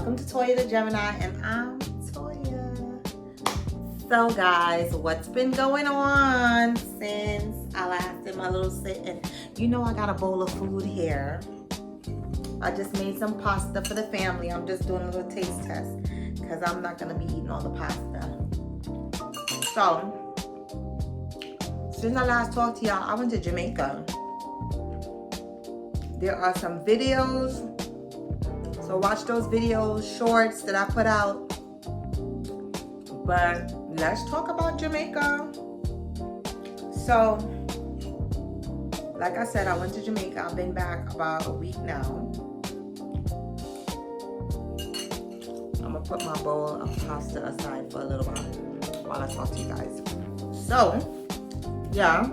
Welcome to Toya the Gemini, and I'm Toya. So guys, what's been going on since I last did my little sit? And you know I got a bowl of food here. I just made some pasta for the family. I'm just doing a little taste test because I'm not gonna be eating all the pasta. So, since I last talked to y'all, I went to Jamaica. There are some videos. So watch those videos, shorts that I put out. But let's talk about Jamaica. So, like I said, I went to Jamaica. I've been back about a week now. I'm gonna put my bowl of pasta aside for a little while I talk to you guys. So, yeah.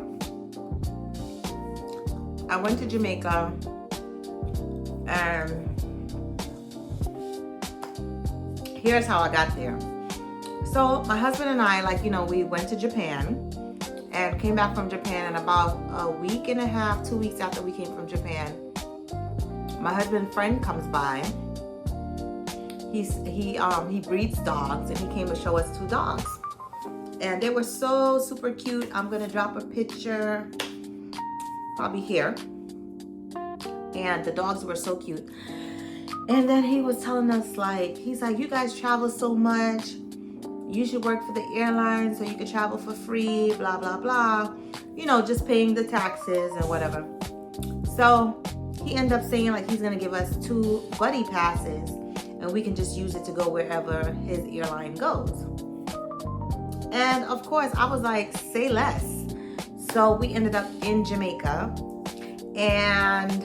I went to Jamaica and here's how I got there. So my husband and I, we went to Japan and came back from Japan, and about a week and a half, 2 weeks after we came from Japan, my husband's friend comes by. He breeds dogs, and he came to show us 2 dogs. And they were so super cute. I'm gonna drop a picture probably here. And the dogs were so cute. And then he was telling us, he's like, you guys travel so much. You should work for the airline so you can travel for free, blah, blah, blah. You know, just paying the taxes and whatever. So he ended up saying he's gonna give us 2 buddy passes and we can just use it to go wherever his airline goes. And of course, I was like, say less. So we ended up in Jamaica, and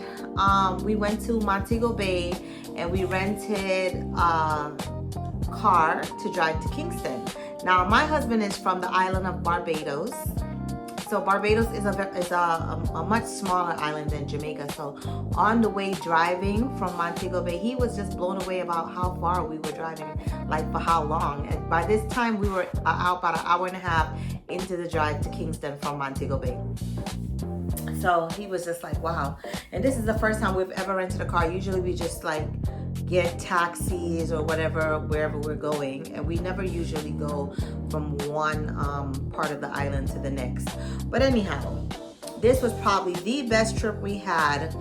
we went to Montego Bay, and we rented a car to drive to Kingston. Now, my husband is from the island of Barbados. So Barbados is a much smaller island than Jamaica. So on the way driving from Montego Bay, he was just blown away about how far we were driving, for how long. And by this time, we were out about an hour and a half into the drive to Kingston from Montego Bay. So he was just like, wow. And this is the first time we've ever rented a car. Usually we just get taxis or whatever, wherever we're going. And we never usually go from one part of the island to the next. But anyhow, this was probably the best trip we had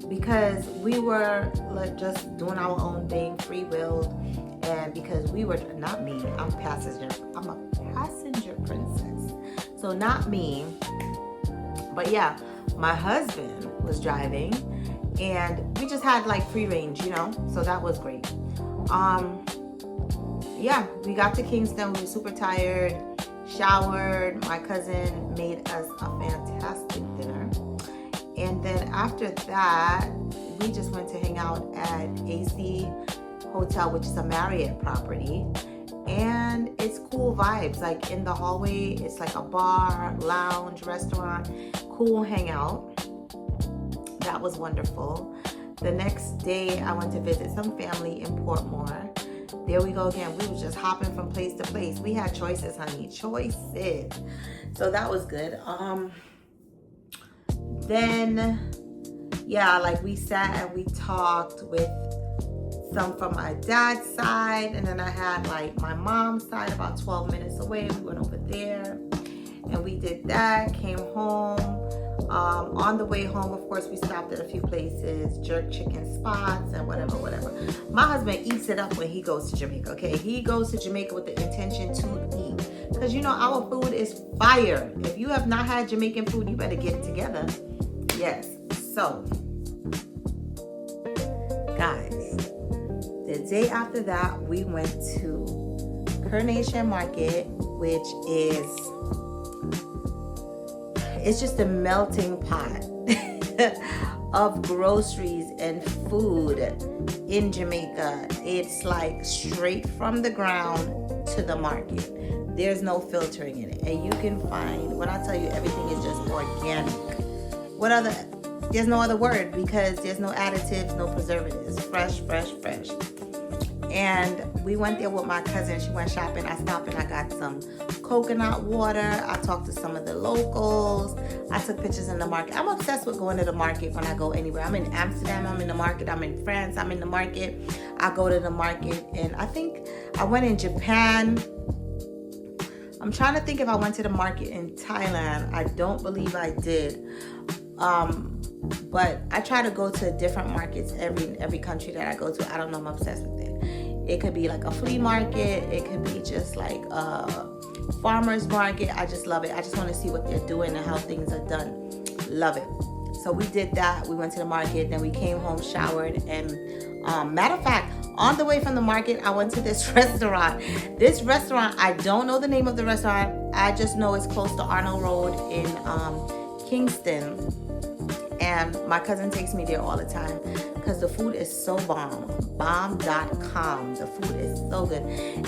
because we were just doing our own thing, free will. And because we were, not me, I'm a passenger princess. So not me. But yeah, my husband was driving, and we just had free range, so that was great. Yeah, we got to Kingston. We were super tired, showered. My cousin made us a fantastic dinner. And then after that, we just went to hang out at AC Hotel, which is a Marriott property. And it's cool vibes. In the hallway, it's a bar, lounge, restaurant, cool hangout. That was wonderful. The next day, I went to visit some family in Portmore. There we go again. We were just hopping from place to place. We had choices, honey, choices. So that was good. Then, yeah, we sat and we talked with some from my dad's side, and then I had my mom's side about 12 minutes away. We went over there and we did that, came home. On the way home, of course, we stopped at a few places, jerk chicken spots and whatever. My husband eats it up when he goes to Jamaica, okay? He goes to Jamaica with the intention to eat, because our food is fire. If you have not had Jamaican food, you better get it together. Yes. So, guys, the day after that, we went to Coronation Market, which is, it's just a melting pot of groceries and food in Jamaica. It's straight from the ground to the market. There's no filtering in it. And you can find, when I tell you everything is just organic, there's no other word, because there's no additives, no preservatives. Fresh. And we went there with my cousin. She went shopping. I stopped and I got some coconut water. I talked to some of the locals. I took pictures in the market. I'm obsessed with going to the market when I go anywhere. I'm in Amsterdam, I'm in the market. I'm in France, I'm in the market. I go to the market. And I think I went in Japan. I'm trying to think if I went to the market in Thailand. I don't believe I did. But I try to go to different markets every country that I go to. I don't know, I'm obsessed with it. It could be like a flea market. It could be just like a farmer's market. I just love it. I just want to see what they're doing and how things are done. Love it. So we did that. We went to the market. Then we came home, showered. And matter of fact, on the way from the market, I went to this restaurant. This restaurant, I don't know the name of the restaurant. I just know it's close to Arnold Road in Kingston. And my cousin takes me there all the time because the food is so bomb. Bomb.com. The food is so good.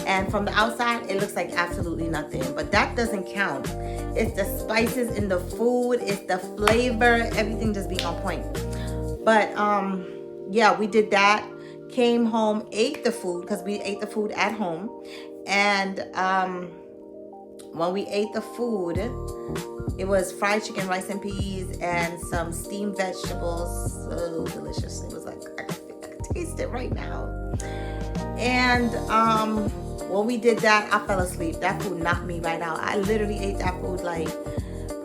And from the outside, it looks like absolutely nothing. But that doesn't count. It's the spices in the food. It's the flavor. Everything just be on point. But yeah, we did that. Came home, ate the food because we ate the food at home. And when we ate the food, it was fried chicken, rice and peas, and some steamed vegetables. So delicious. It was like, I can taste it right now. And when we did that, I fell asleep. That food knocked me right out. I literally ate that food like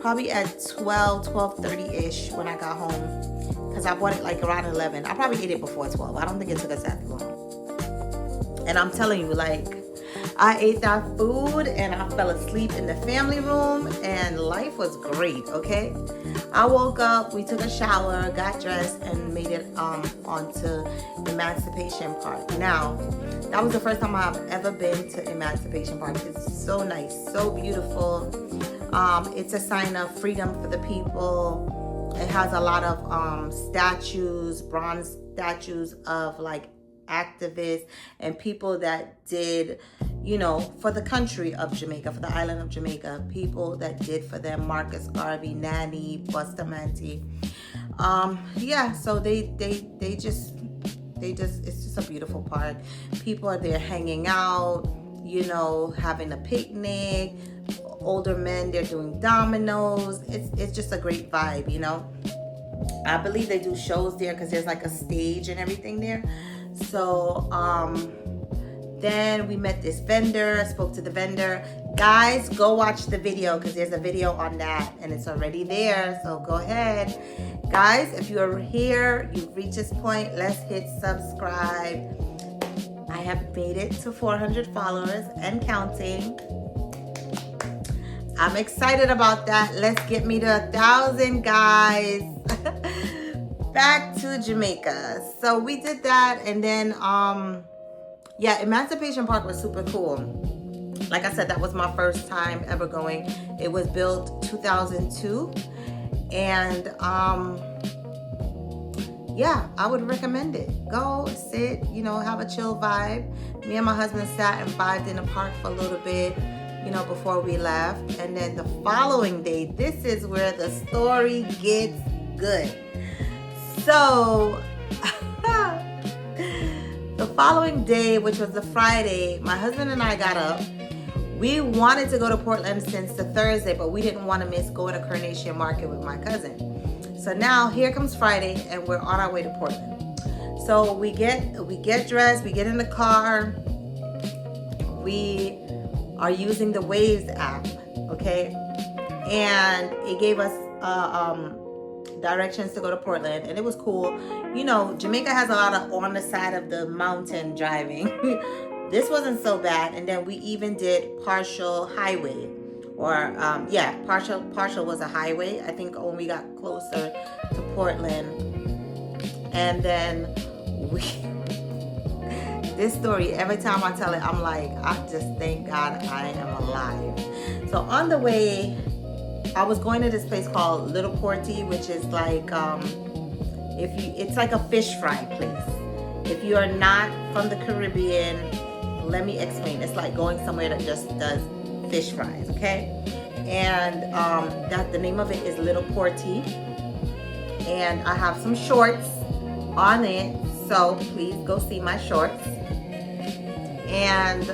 probably at 12:30-ish when I got home. Because I bought it like around 11. I probably ate it before 12. I don't think it took us that long. And I'm telling you, like, I ate that food and I fell asleep in the family room and life was great, okay? I woke up, we took a shower, got dressed, and made it onto Emancipation Park. Now, that was the first time I've ever been to Emancipation Park. It's so nice, so beautiful. It's a sign of freedom for the people. It has a lot of statues, bronze statues of like activists and people that did, you know, for the country of Jamaica, for the island of Jamaica, people that did for them, Marcus Garvey, Nanny, Bustamante. Yeah, so they just, it's just a beautiful park. People are there hanging out, you know, having a picnic. Older men, they're doing dominoes. It's just a great vibe, you know. I believe they do shows there because there's like a stage and everything there. So then we met this vendor, spoke to the vendor. Guys, go watch the video because there's a video on that and it's already there. So go ahead. Guys, if you're here, you've reached this point, let's hit subscribe. I have made it to 400 followers and counting. I'm excited about that. Let's get me to 1,000, guys. Back to Jamaica. So we did that, and then yeah, Emancipation Park was super cool. Like I said, that was my first time ever going. It was built 2002, and yeah, I would recommend it. Go sit, you know, have a chill vibe. Me and my husband sat and vibed in the park for a little bit, you know, before we left. And then the following day, this is where the story gets good. So the following day, which was the Friday, my husband and I got up. We wanted to go to Portland since the Thursday, but we didn't want to miss going to Carnation Market with my cousin. So now here comes Friday and we're on our way to Portland. So we get dressed, we get in the car. We are using the Waze app, okay? And it gave us directions to go to Portland, and it was cool. You know, Jamaica has a lot of on the side of the mountain driving. This wasn't so bad. And then we even did partial highway, or yeah, partial was a highway, I think, when we got closer to Portland. And then we this story, every time I tell it, I'm like, I just thank God I am alive. So on the way, I was going to this place called Little Porty, which is like, it's like a fish fry place. If you are not from the Caribbean, let me explain. It's like going somewhere that just does fish fries, okay? And the name of it is Little Porty. And I have some shorts on it, so please go see my shorts. And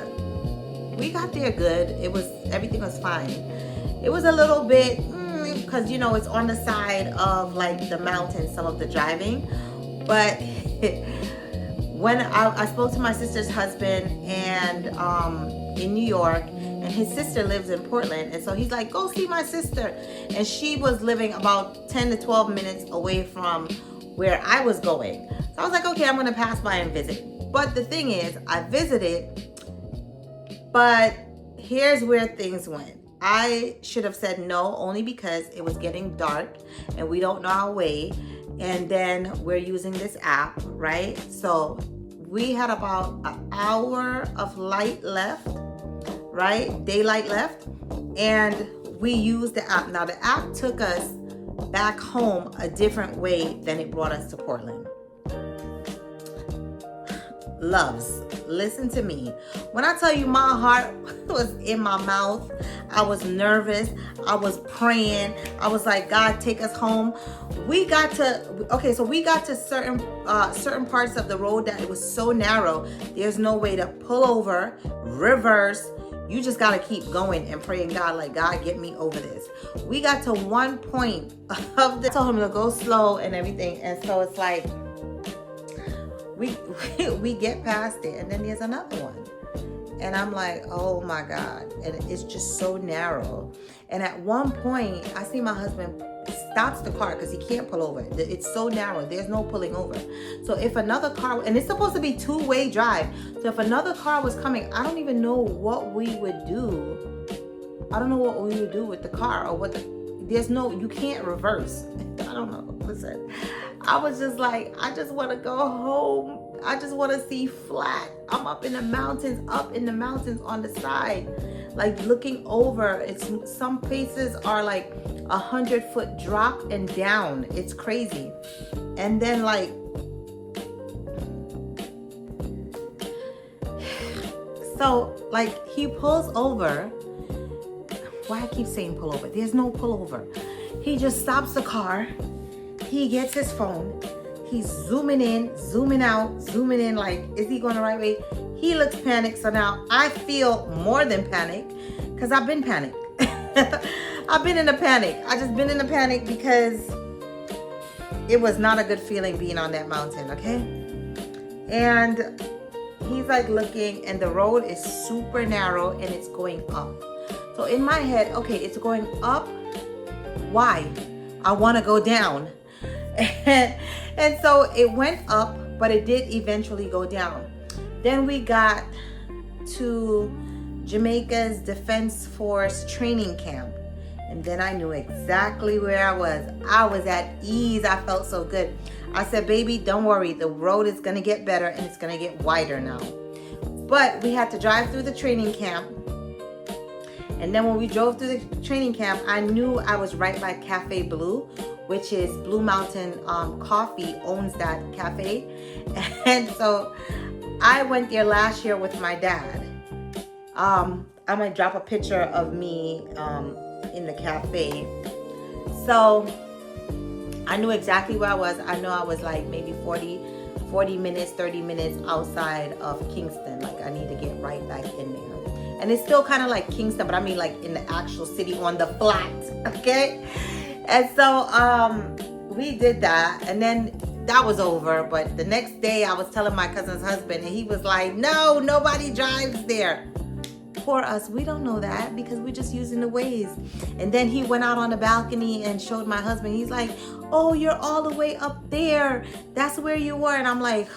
we got there good. Everything was fine. It was a little bit, unfortunately, because you know it's on the side of like the mountain, some of the driving. But when I spoke to my sister's husband and in New York, and his sister lives in Portland, and so he's like, go see my sister, and she was living about 10 to 12 minutes away from where I was going. So I was like, okay, I'm gonna pass by and visit. But the thing is, I visited, but here's where things went. I should have said no, only because it was getting dark and we don't know our way, and then we're using this app, right? So we had about an hour of light left, right? Daylight left, and we used the app. Now the app took us back home a different way than it brought us to Portland. Loves, listen to me. When I tell you my heart was in my mouth, I was nervous, I was praying, I was like, God, take us home. We got to certain parts of the road that it was so narrow, there's no way to pull over, reverse. You just got to keep going and praying God, like, God, get me over this. We got to one point of the, I told him to go slow and everything. And so it's like, we get past it, and then there's another one. And I'm like, oh my God. And it's just so narrow. And at one point, I see my husband stops the car because he can't pull over. It's so narrow. There's no pulling over. So if another car, and it's supposed to be two-way drive. So if another car was coming, I don't even know what we would do. I don't know what we would do with the car, or there's no, you can't reverse. I don't know. Listen, I was just like, I just want to go home. I just want to see flat. I'm up in the mountains on the side, like looking over. It's some places are like 100-foot drop and down. It's crazy. And then like, so like he pulls over. Why I keep saying pull over? There's no pull over. He just stops the car. He gets his phone. He's zooming in, zooming out, zooming in, like, is he going the right way? He looks panicked. So now I feel more than panic, because I've been panicked. I've been in a panic. I just been in a panic because it was not a good feeling being on that mountain, okay? And he's like looking, and the road is super narrow and it's going up. So in my head, okay, it's going up. Why? I want to go down. And so it went up, but it did eventually go down. Then we got to Jamaica's Defense Force training camp. And then I knew exactly where I was. I was at ease. I felt so good. I said, baby, don't worry. The road is going to get better, and it's going to get wider now. But we had to drive through the training camp. And then when we drove through the training camp, I knew I was right by Cafe Blue, which is Blue Mountain Coffee owns that cafe. And so I went there last year with my dad. I'm going to drop a picture of me in the cafe. So I knew exactly where I was. I know I was like maybe 40 minutes, 30 minutes outside of Kingston. Like I need to get right back in there. And it's still kind of like Kingston, but I mean like in the actual city on the flat, okay? And so we did that, and then that was over. But the next day I was telling my cousin's husband, and he was like, no, nobody drives there. For us, we don't know that because we're just using the Waze. And then he went out on the balcony and showed my husband. He's like, oh, you're all the way up there. That's where you were. And I'm like,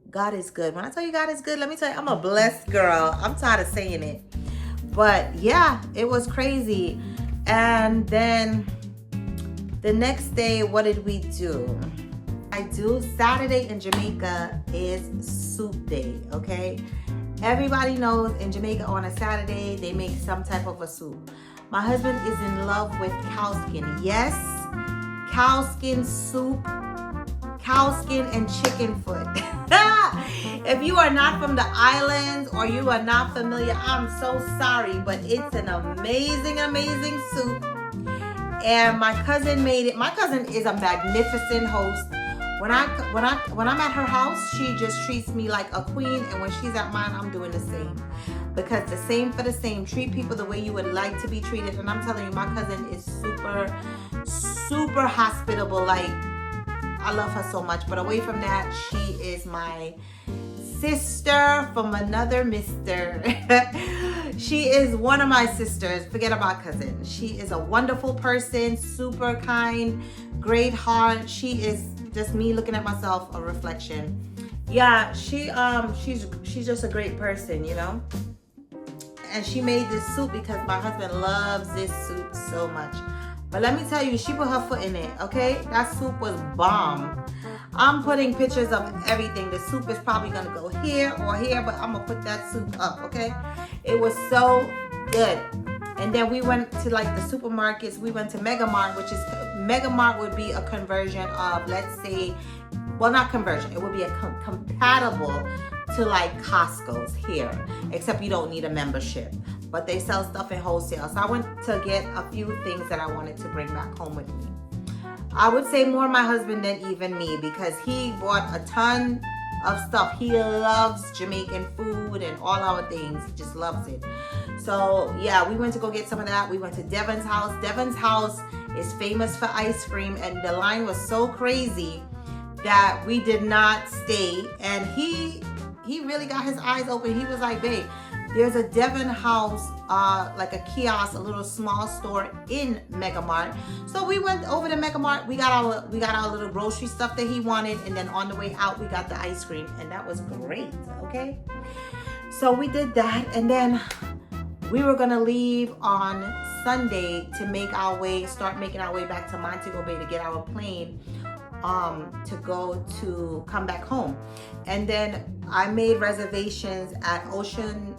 God is good. When I tell you God is good, let me tell you, I'm a blessed girl. I'm tired of saying it. But yeah, it was crazy. And then the next day, what did we do? Saturday in Jamaica is soup day, okay? Everybody knows in Jamaica on a Saturday, they make some type of a soup. My husband is in love with cow skin. Yes, cow skin soup, cow skin and chicken foot. If you are not from the islands or you are not familiar, I'm so sorry, but it's an amazing, amazing soup. And my cousin made it. My cousin is a magnificent host. When I'm at her house, she just treats me like a queen, and when she's at mine, I'm doing the same. Because the same for the same. Treat people the way you would like to be treated. And I'm telling you, my cousin is super hospitable. Like, I love her so much. But away from that, she is my sister from another mister. She is one of my sisters. Forget about cousin. She is a wonderful person, super kind, great heart. She is just me looking at myself, a reflection. Yeah, she's just a great person, you know. And she made this soup because my husband loves this soup so much. But let me tell you, she put her foot in it, okay? That soup was bomb. I'm putting pictures of everything. The soup is probably gonna go here or here, but I'm gonna put that soup up, okay? It was so good. And then we went to like the supermarkets. We went to Mega Mart, which is, Mega Mart would be a conversion of, let's say, well, not conversion. It would be a compatible to like Costco's here, except you don't need a membership. But they sell stuff in wholesale. So I went to get a few things that I wanted to bring back home with me. I would say more my husband than even me, because he bought a ton of stuff. He loves Jamaican food and all our things. He just loves it. So yeah, we went to go get some of that. We went to Devon's house. Devon's house is famous for ice cream, and the line was so crazy that we did not stay. And he really got his eyes open. He was like, babe, there's a Devon house, like a kiosk, a little small store in Mega Mart. So we went over to Mega Mart. We got our little grocery stuff that he wanted, and then on the way out, we got the ice cream, and that was great. Okay, so we did that, and then we were gonna leave on Sunday to start making our way back to Montego Bay to get our plane to come back home. And then I made reservations at Ocean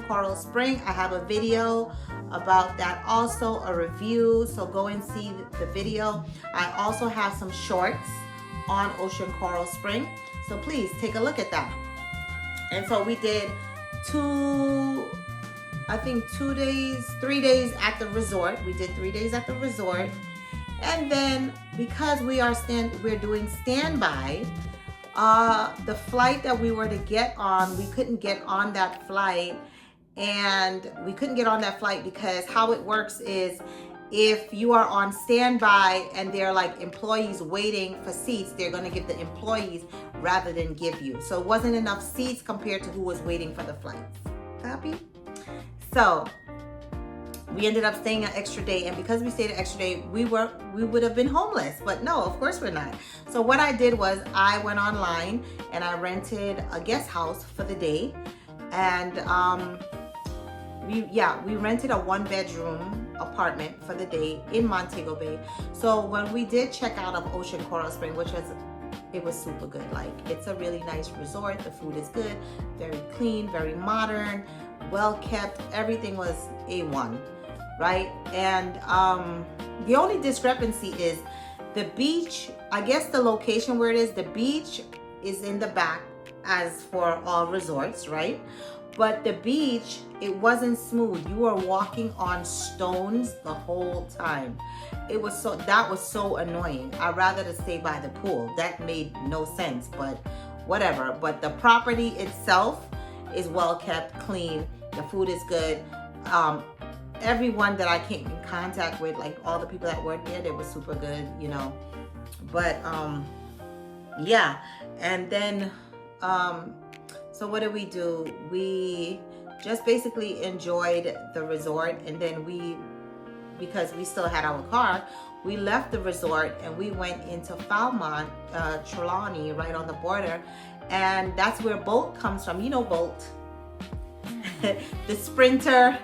Coral Spring. I have a video about that, also a review, so go and see the video. I also have some shorts on Ocean Coral Spring, so please take a look at that. And so we did 3 days at the resort. We did 3 days at the resort. And then because we're doing standby, the flight that we were to get on, we couldn't get on that flight. And we couldn't get on that flight because how it works is, if you are on standby and they're like employees waiting for seats, they're going to give the employees rather than give you. So it wasn't enough seats compared to who was waiting for the flights. Copy? So we ended up staying an extra day, and because we stayed an extra day, we would have been homeless, but no, of course we're not. So what I did was I went online and I rented a guest house for the day, and we rented a 1-bedroom apartment for the day in Montego Bay. So when we did check out of Ocean Coral Spring, it was super good. Like, it's a really nice resort. The food is good, very clean, very modern, well kept. Everything was A1. Right? And the only discrepancy is the beach. I guess the location where it is, the beach is in the back, as for all resorts, right? But the beach, it wasn't smooth. You were walking on stones the whole time. That was so annoying. I'd rather to stay by the pool. That made no sense, but whatever. But the property itself is well kept, clean. The food is good. Everyone that I came in contact with, like all the people that worked there, they were super good, you know. But yeah, and then so what did we do? We just basically enjoyed the resort, and then because we still had our car, we left the resort and we went into Falmouth, Trelawney, right on the border, and that's where Bolt comes from. You know Bolt, the Sprinter.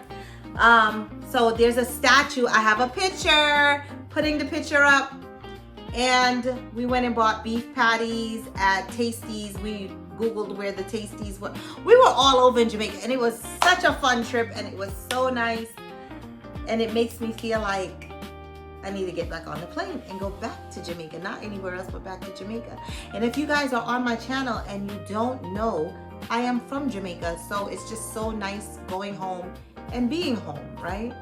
So there's a statue. I have a picture, putting the picture up, and we went and bought beef patties at Tasties. We Googled where the Tasties were. We were all over in Jamaica, and it was such a fun trip, and it was so nice, and it makes me feel like I need to get back on the plane and go back to Jamaica, not anywhere else, but back to Jamaica. And if you guys are on my channel and you don't know, I am from Jamaica, so it's just so nice going home and being home, right?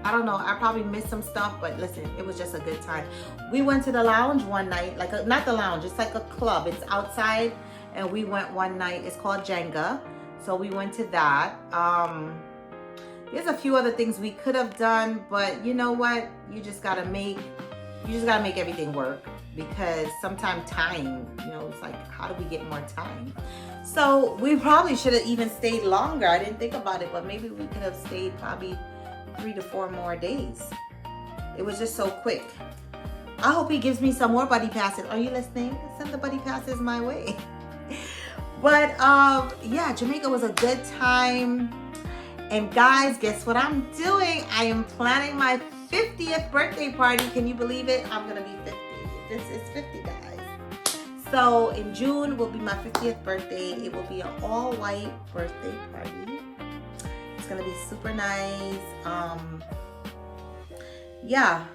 I don't know, I probably missed some stuff, but listen, it was just a good time. We went to the lounge one night, like not the lounge, it's like a club. It's outside, and we went one night. It's called Jenga. So we went to that. There's a few other things we could have done, but you know what? You just gotta make everything work, because sometimes time, you know, it's like, how do we get more time? So we probably should have even stayed longer. I didn't think about it, but maybe we could have stayed probably 3 to 4 more days. It was just so quick. I hope he gives me some more buddy passes. Are you listening? Send the buddy passes my way. But yeah, Jamaica was a good time. And guys, guess what I'm doing? I am planning my 50th birthday party. Can you believe it? I'm gonna be 50. This is 50, guys. So in June will be my 50th birthday. It will be an all-white birthday party. It's gonna be super nice. Yeah,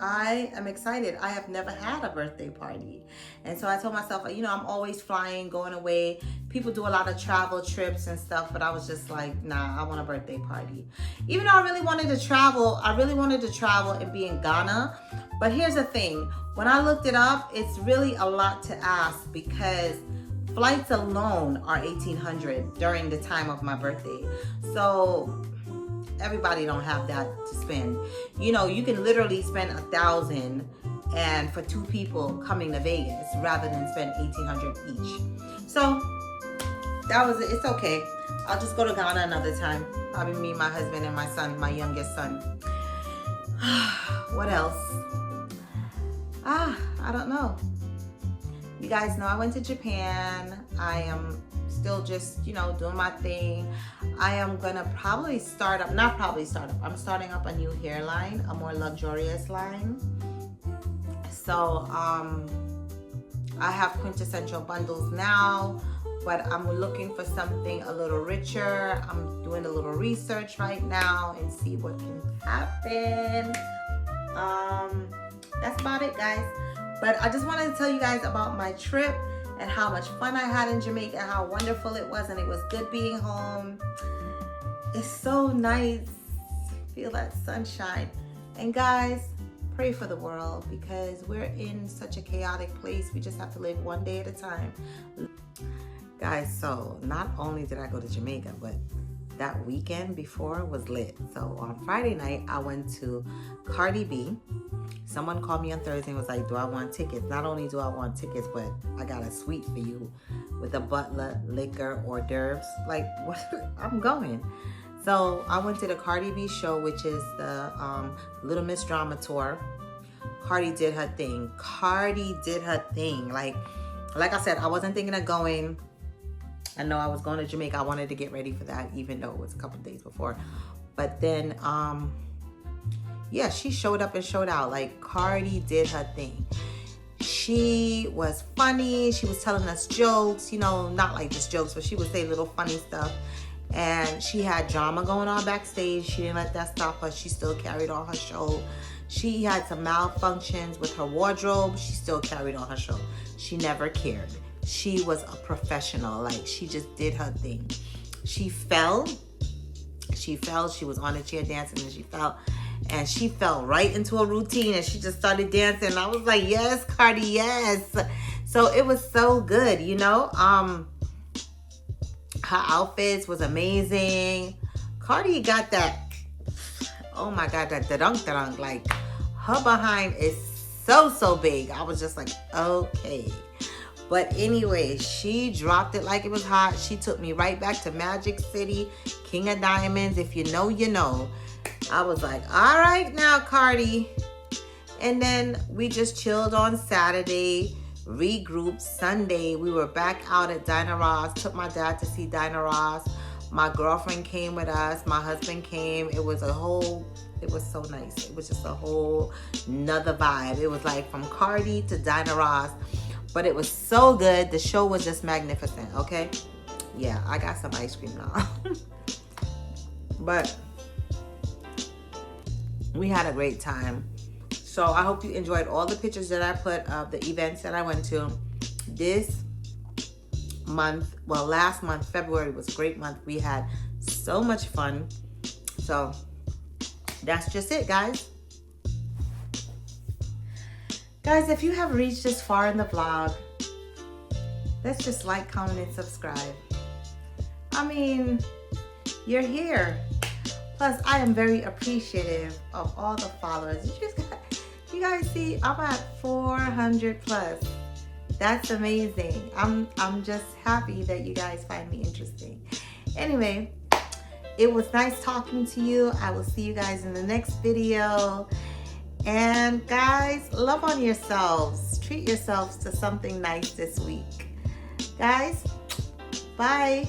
I am excited. I have never had a birthday party. And so I told myself, you know, I'm always flying, going away. People do a lot of travel trips and stuff, but I was just like, nah, I want a birthday party. Even though I really wanted to travel and be in Ghana. But here's the thing. When I looked it up, it's really a lot to ask, because flights alone are $1,800 during the time of my birthday. So everybody don't have that to spend. You know, you can literally spend $1,000 and for 2 people coming to Vegas rather than spend $1,800 each. So that was it. It's okay. I'll just go to Ghana another time. Probably me, my husband, and my son, my youngest son. What else? I don't know. You guys know I went to Japan. I am still just, you know, doing my thing. I am gonna probably I'm starting up a new hairline, a more luxurious line. So I have quintessential bundles now, but I'm looking for something a little richer. I'm doing a little research right now and see what can happen. That's about it, guys. But I just wanted to tell you guys about my trip and how much fun I had in Jamaica, and how wonderful it was, and it was good being home. It's so nice. Feel that sunshine. And guys, pray for the world, because we're in such a chaotic place. We just have to live one day at a time. Guys, so not only did I go to Jamaica, but that weekend before was lit. So on Friday night, I went to Cardi B. Someone called me on Thursday and was like, do I want tickets? Not only do I want tickets, but I got a suite for you with a butler, liquor, hors d'oeuvres. Like, what? I'm going. So I went to the Cardi B show, which is the Little Miss Drama Tour. Cardi did her thing. Like I said, I wasn't thinking of going. I know I was going to Jamaica. I wanted to get ready for that, even though it was a couple of days before. But then, yeah, she showed up and showed out. Like, Cardi did her thing. She was funny. She was telling us jokes, you know, not like just jokes, but she would say little funny stuff. And she had drama going on backstage. She didn't let that stop her. She still carried on her show. She had some malfunctions with her wardrobe. She still carried on her show. She never cared. She was a professional. Like, she just did her thing. She fell. She was on the chair dancing, and she fell. And she fell right into a routine, and she just started dancing. And I was like, yes, Cardi, yes. So it was so good, you know. Her outfits was amazing. Cardi got that, oh my God, that da-dunk. Like, her behind is so big. I was just like, okay. But anyway, she dropped it like it was hot. She took me right back to Magic City, King of Diamonds. If you know, you know. I was like, all right now, Cardi. And then we just chilled on Saturday, regrouped. Sunday, we were back out at Dinah Ross. Took my dad to see Dinah Ross. My girlfriend came with us. My husband came. It was so nice. It was just a whole nother vibe. It was like from Cardi to Dinah Ross. But it was so good. The show was just magnificent, okay? Yeah, I got some ice cream now. But we had a great time. So I hope you enjoyed all the pictures that I put of the events that I went to. This month, well, last month, February was a great month. We had so much fun. So that's just it, guys. Guys, if you have reached this far in the vlog, let's just like, comment, and subscribe. I mean, you're here. Plus, I am very appreciative of all the followers. You guys see, I'm at 400 plus. That's amazing. I'm just happy that you guys find me interesting. Anyway, it was nice talking to you. I will see you guys in the next video. And guys, love on yourselves. Treat yourselves to something nice this week. Guys, bye.